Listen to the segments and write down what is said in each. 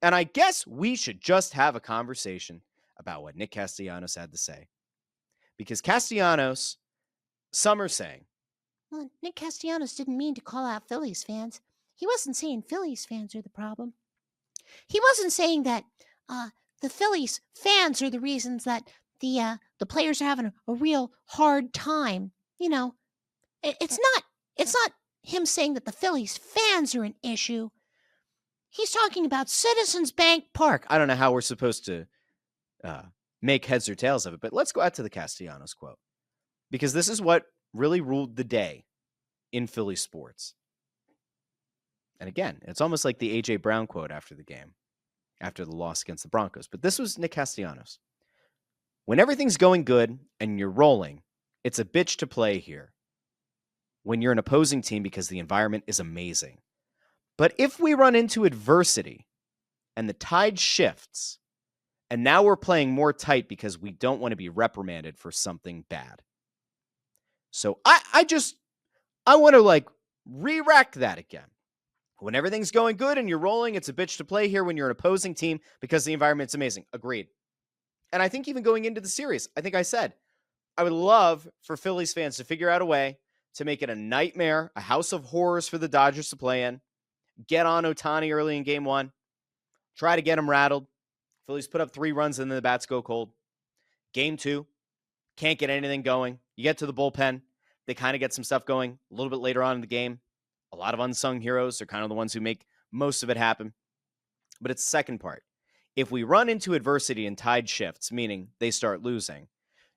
And I guess we should just have a conversation about what Nick Castellanos had to say. Because Castellanos, some are saying, Well, Nick Castellanos didn't mean to call out Phillies fans. He wasn't saying Phillies fans are the problem. He wasn't saying that the Phillies fans are the reasons that the players are having a real hard time. You know, it's not him saying that the Phillies fans are an issue. He's talking about Citizens Bank Park. I don't know how we're supposed to make heads or tails of it, but let's go out to the Castellanos quote, because this is what really ruled the day in Philly sports. And again, it's almost like the A.J. Brown quote after the game, after the loss against the Broncos. But this was Nick Castellanos. When everything's going good and you're rolling, it's a bitch to play here when you're an opposing team because the environment is amazing. But if we run into adversity and the tide shifts, and now we're playing more tight because we don't want to be reprimanded for something bad. So I want to re-rack that again. When everything's going good and you're rolling, it's a bitch to play here when you're an opposing team because the environment's amazing. Agreed. And I think even going into the series, I think I said, I would love for Phillies fans to figure out a way to make it a nightmare, a house of horrors for the Dodgers to play in. Get on Ohtani early in game one. Try to get him rattled. Phillies put up 3 runs and then the bats go cold. Game 2, can't get anything going. You get to the bullpen. They kind of get some stuff going a little bit later on in the game. A lot of unsung heroes are kind of the ones who make most of it happen. But it's the second part. If we run into adversity and tide shifts, meaning they start losing,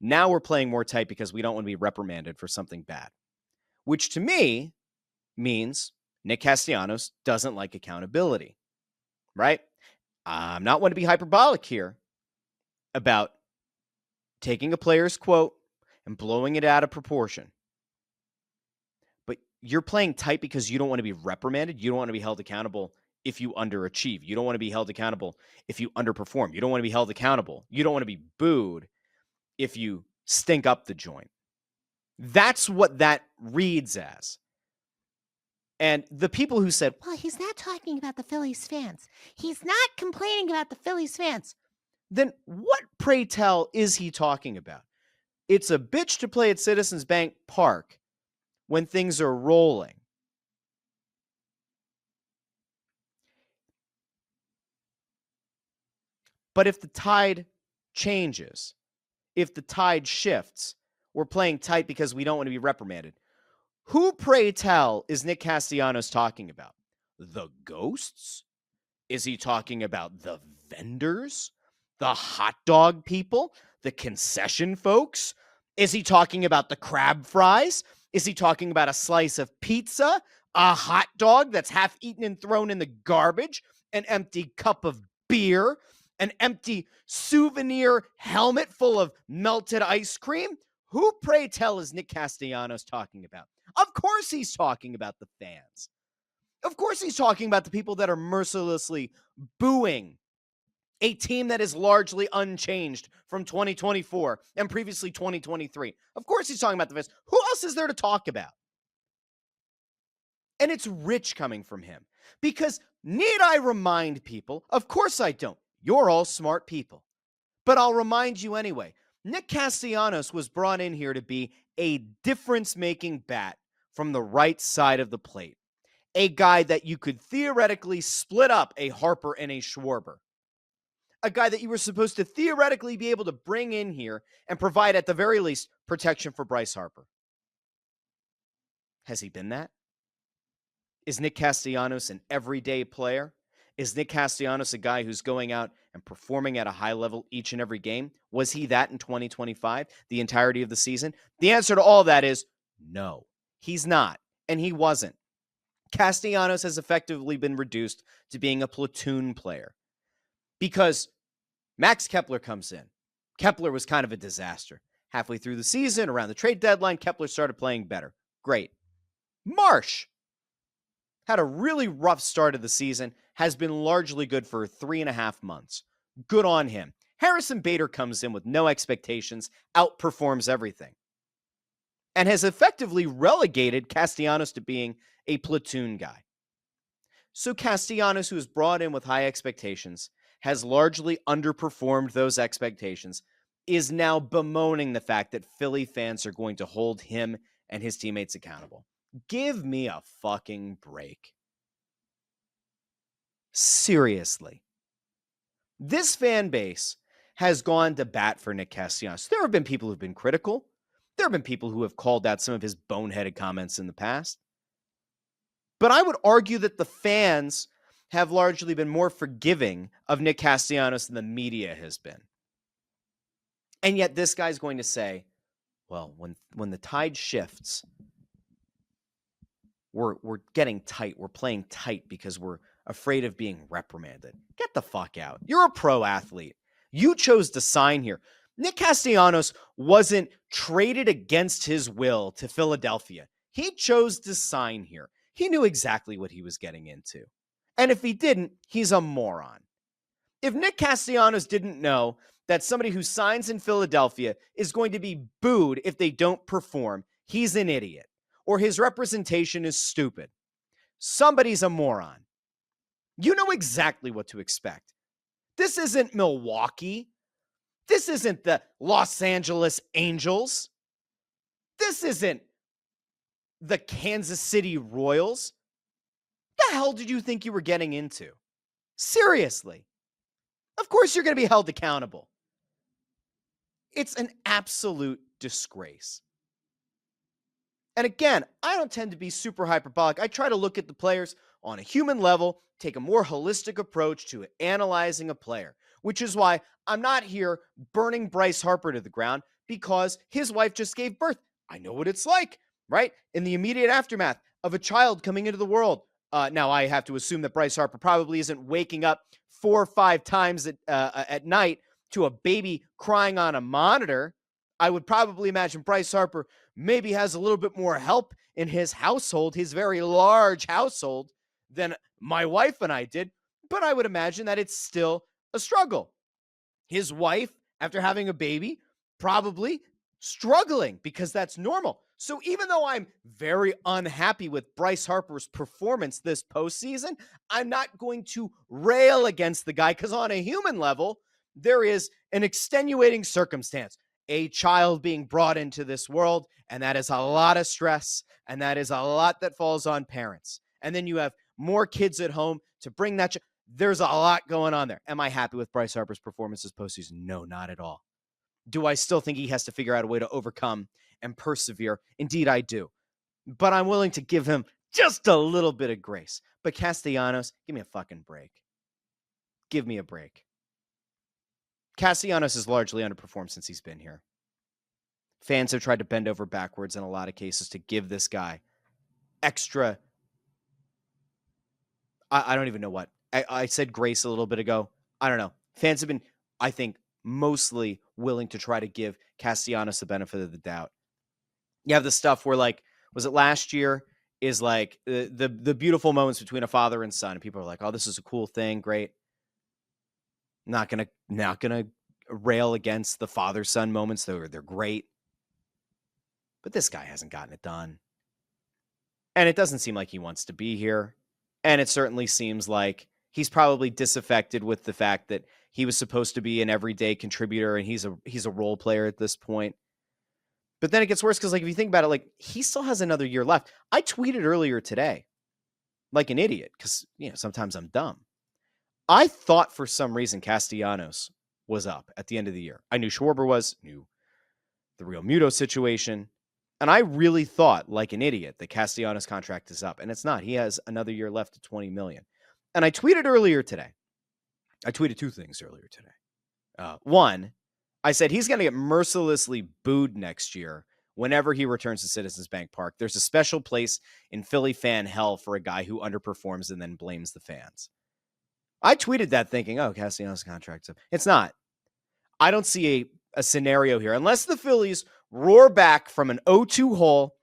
now we're playing more tight because we don't want to be reprimanded for something bad. Which to me means Nick Castellanos doesn't like accountability, right? I'm not one to be hyperbolic here about taking a player's quote and blowing it out of proportion. But you're playing tight because you don't want to be reprimanded. You don't want to be held accountable if you underachieve. You don't want to be held accountable if you underperform. You don't want to be held accountable. You don't want to be booed if you stink up the joint. That's what that reads as. And the people who said, well, he's not talking about the Phillies fans. He's not complaining about the Phillies fans. Then what, pray tell, is he talking about? It's a bitch to play at Citizens Bank Park when things are rolling. But if the tide changes, if the tide shifts, we're playing tight because we don't want to be reprimanded. Who, pray tell, is Nick Castellanos talking about? The ghosts? Is he talking about the vendors? The hot dog people? The concession folks? Is he talking about the crab fries? Is he talking about a slice of pizza? A hot dog that's half eaten and thrown in the garbage? An empty cup of beer? An empty souvenir helmet full of melted ice cream? Who, pray tell, is Nick Castellanos talking about? Of course he's talking about the fans. Of course he's talking about the people that are mercilessly booing a team that is largely unchanged from 2024 and previously 2023. Of course he's talking about the fans. Who else is there to talk about? And it's rich coming from him. Because need I remind people? Of course I don't. You're all smart people. But I'll remind you anyway. Nick Castellanos was brought in here to be a difference-making bat from the right side of the plate. A guy that you could theoretically split up a Harper and a Schwarber. A guy that you were supposed to theoretically be able to bring in here and provide, at the very least, protection for Bryce Harper. Has he been that? Is Nick Castellanos an everyday player? Is Nick Castellanos a guy who's going out and performing at a high level each and every game? Was he that in 2025, the entirety of the season? The answer to all that is no, he's not, and he wasn't. Castellanos has effectively been reduced to being a platoon player because Max Kepler comes in. Kepler was kind of a disaster. Halfway through the season, around the trade deadline, Kepler started playing better. Great. Marsh had a really rough start of the season, has been largely good for 3.5 months. Good on him. Harrison Bader comes in with no expectations, outperforms everything, and has effectively relegated Castellanos to being a platoon guy. So Castellanos, who was brought in with high expectations, has largely underperformed those expectations, is now bemoaning the fact that Philly fans are going to hold him and his teammates accountable. Give me a fucking break. Seriously. This fan base has gone to bat for Nick Castellanos. There have been people who've been critical. There have been people who have called out some of his boneheaded comments in the past. But I would argue that the fans have largely been more forgiving of Nick Castellanos than the media has been. And yet this guy's going to say, well, when the tide shifts, we're getting tight. We're playing tight because we're afraid of being reprimanded. Get the fuck out. You're a pro athlete. You chose to sign here. Nick Castellanos wasn't traded against his will to Philadelphia. He chose to sign here. He knew exactly what he was getting into. And if he didn't, he's a moron. If Nick Castellanos didn't know that somebody who signs in Philadelphia is going to be booed if they don't perform, he's an idiot. Or his representation is stupid. Somebody's a moron. You know exactly what to expect. This isn't Milwaukee. This isn't the Los Angeles Angels. This isn't the Kansas City Royals. The hell did you think you were getting into? Seriously. Of course you're going to be held accountable. It's an absolute disgrace. And again, I don't tend to be super hyperbolic. I try to look at the players on a human level, take a more holistic approach to analyzing a player, which is why I'm not here burning Bryce Harper to the ground because his wife just gave birth. I know what it's like, right? In the immediate aftermath of a child coming into the world. Now, I have to assume that Bryce Harper probably isn't waking up 4 or 5 times at night to a baby crying on a monitor. I would probably imagine Bryce Harper maybe has a little bit more help in his household, his very large household, than my wife and I did. But I would imagine that it's still a struggle. His wife, after having a baby, probably struggling because that's normal. So even though I'm very unhappy with Bryce Harper's performance this postseason, I'm not going to rail against the guy because on a human level, there is an extenuating circumstance. A child being brought into this world, and that is a lot of stress, and that is a lot that falls on parents. And then you have more kids at home to bring that. There's a lot going on there. Am I happy with Bryce Harper's performance this postseason? No, not at all. Do I still think he has to figure out a way to overcome and persevere? Indeed, I do. But I'm willing to give him just a little bit of grace. But Castellanos, give me a fucking break. Give me a break. Castellanos has largely underperformed since he's been here. Fans have tried to bend over backwards in a lot of cases to give this guy extra. I don't even know what. I said grace a little bit ago. I don't know. Fans have been, I think, mostly willing to try to give Castellanos the benefit of the doubt. You have the stuff where, like, was it last year? Is like the beautiful moments between a father and son. And people are like, oh, this is a cool thing. Great. Not gonna rail against the father-son moments. They're great. But this guy hasn't gotten it done. And it doesn't seem like he wants to be here. And it certainly seems like he's probably disaffected with the fact that he was supposed to be an everyday contributor and he's a role player at this point. But then it gets worse because, like, if you think about it, like, he still has another year left. I tweeted earlier today, like an idiot, because, sometimes I'm dumb. I thought for some reason Castellanos was up at the end of the year. I knew Schwarber was, knew the Real Muto situation. And I really thought, like an idiot, that Castellanos' contract is up. And it's not. He has another year left at $20 million. And I tweeted earlier today. I tweeted 2 things earlier today. One, I said he's going to get mercilessly booed next year whenever he returns to Citizens Bank Park. There's a special place in Philly fan hell for a guy who underperforms and then blames the fans. I tweeted that thinking, oh, Castellanos' contract's up. It's not. I don't see a scenario here. Unless the Phillies roar back from an 0-2 hole,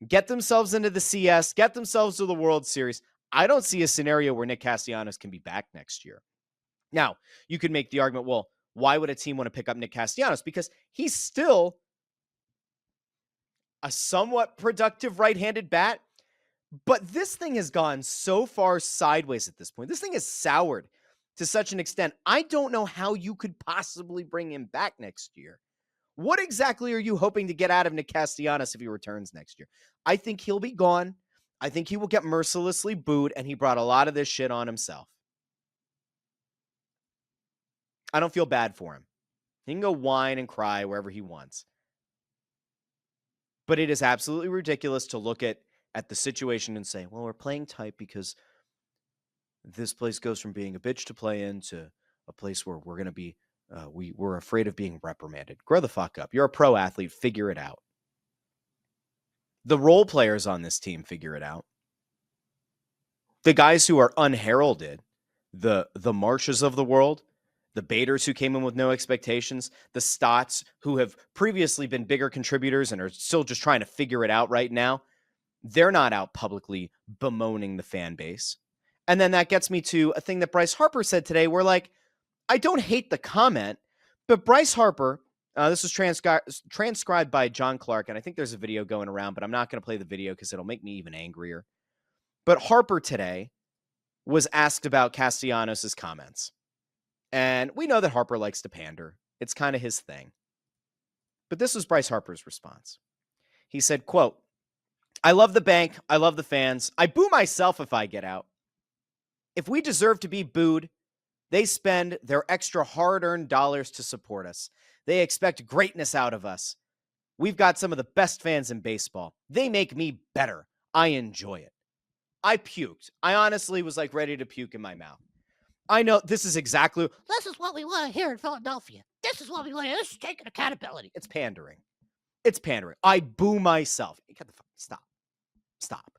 get themselves into the CS, get themselves to the World Series, I don't see a scenario where Nick Castellanos can be back next year. Now, you could make the argument, well, why would a team want to pick up Nick Castellanos? Because he's still a somewhat productive right-handed bat, But this thing has gone so far sideways at this point. This thing has soured to such an extent. I don't know how you could possibly bring him back next year. What exactly are you hoping to get out of Nick Castellanos if he returns next year? I think he'll be gone. I think he will get mercilessly booed, and he brought a lot of this shit on himself. I don't feel bad for him. He can go whine and cry wherever he wants. But it is absolutely ridiculous to look at the situation and say, well, we're playing tight because this place goes from being a bitch to play in to a place where we're going to be, we're afraid of being reprimanded. Grow the fuck up. You're a pro athlete. Figure it out. The role players on this team figure it out. The guys who are unheralded, the Marshes of the world, the Baders who came in with no expectations, the Stotts who have previously been bigger contributors and are still just trying to figure it out right now, they're not out publicly bemoaning the fan base. And then that gets me to a thing that Bryce Harper said today where, like, I don't hate the comment, but Bryce Harper, this was transcribed by John Clark, and I think there's a video going around, but I'm not going to play the video because it'll make me even angrier. But Harper today was asked about Castellanos' comments. And we know that Harper likes to pander. It's kind of his thing. But this was Bryce Harper's response. He said, quote, I love the bank. I love the fans. I boo myself if I get out. If we deserve to be booed, they spend their extra hard-earned dollars to support us. They expect greatness out of us. We've got some of the best fans in baseball. They make me better. I enjoy it. I puked. I honestly was like ready to puke in my mouth. I know this is exactly. This is what we want to hear in Philadelphia. This is what we want to hear. This is taking accountability. It's pandering. It's pandering. I boo myself. Stop. Stop.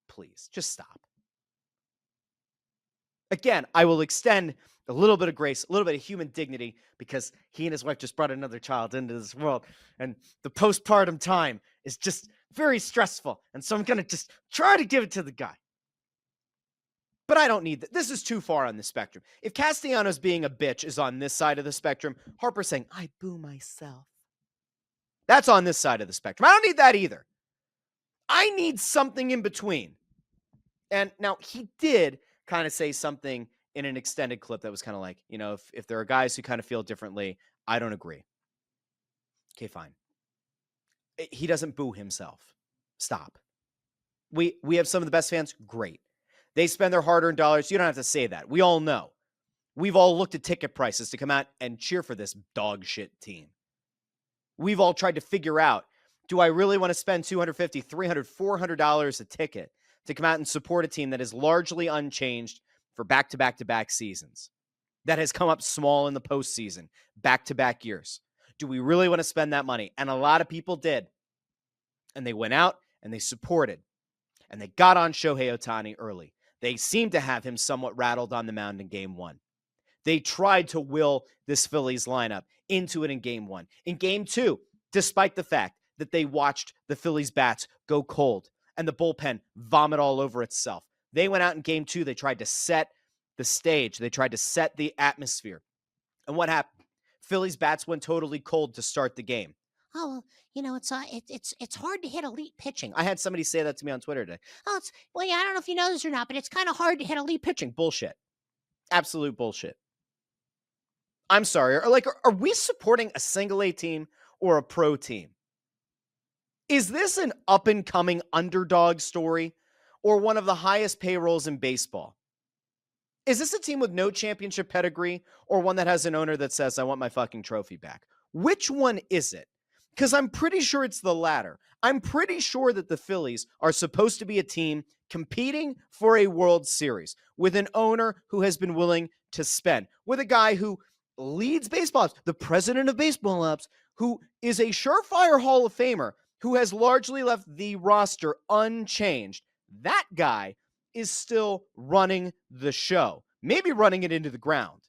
Please, just stop. Again, I will extend a little bit of grace, a little bit of human dignity, because he and his wife just brought another child into this world, and the postpartum time is just very stressful, and so I'm going to just try to give it to the guy. But I don't need that. This is too far on the spectrum. If Castellanos being a bitch is on this side of the spectrum, Harper saying, I boo myself, that's on this side of the spectrum. I don't need that either. I need something in between. And now he did kind of say something in an extended clip that was kind of like, you know, if there are guys who kind of feel differently, I don't agree. Okay, fine. He doesn't boo himself. Stop. We have some of the best fans. Great. They spend their hard-earned dollars. You don't have to say that. We all know. We've all looked at ticket prices to come out and cheer for this dog shit team. We've all tried to figure out, do I really want to spend $250, $300, $400 a ticket to come out and support a team that is largely unchanged for back-to-back-to-back seasons, that has come up small in the postseason, back-to-back years? Do we really want to spend that money? And a lot of people did. And they went out and they supported. And they got on Shohei Ohtani early. They seemed to have him somewhat rattled on the mound in Game 1. They tried to will this Phillies lineup into it in Game 1. In Game 2, despite the fact that they watched the Phillies bats go cold and the bullpen vomit all over itself, they went out in Game 2. They tried to set the stage. They tried to set the atmosphere. And what happened? Phillies bats went totally cold to start the game. Oh, well, you know, it's hard to hit elite pitching. I had somebody say that to me on Twitter today. Well, yeah, I don't know if you know this or not, but it's kind of hard to hit elite pitching. Bullshit. Absolute bullshit. I'm sorry. Are we supporting a single A team or a pro team? Is this an up-and-coming underdog story or one of the highest payrolls in baseball? Is this a team with no championship pedigree or one that has an owner that says, I want my fucking trophy back? Which one is it? Because I'm pretty sure it's the latter. I'm pretty sure that the Phillies are supposed to be a team competing for a World Series with an owner who has been willing to spend, with a guy who leads baseball ops, the president of baseball ops, who is a surefire Hall of Famer, who has largely left the roster unchanged. That guy is still running the show, maybe running it into the ground.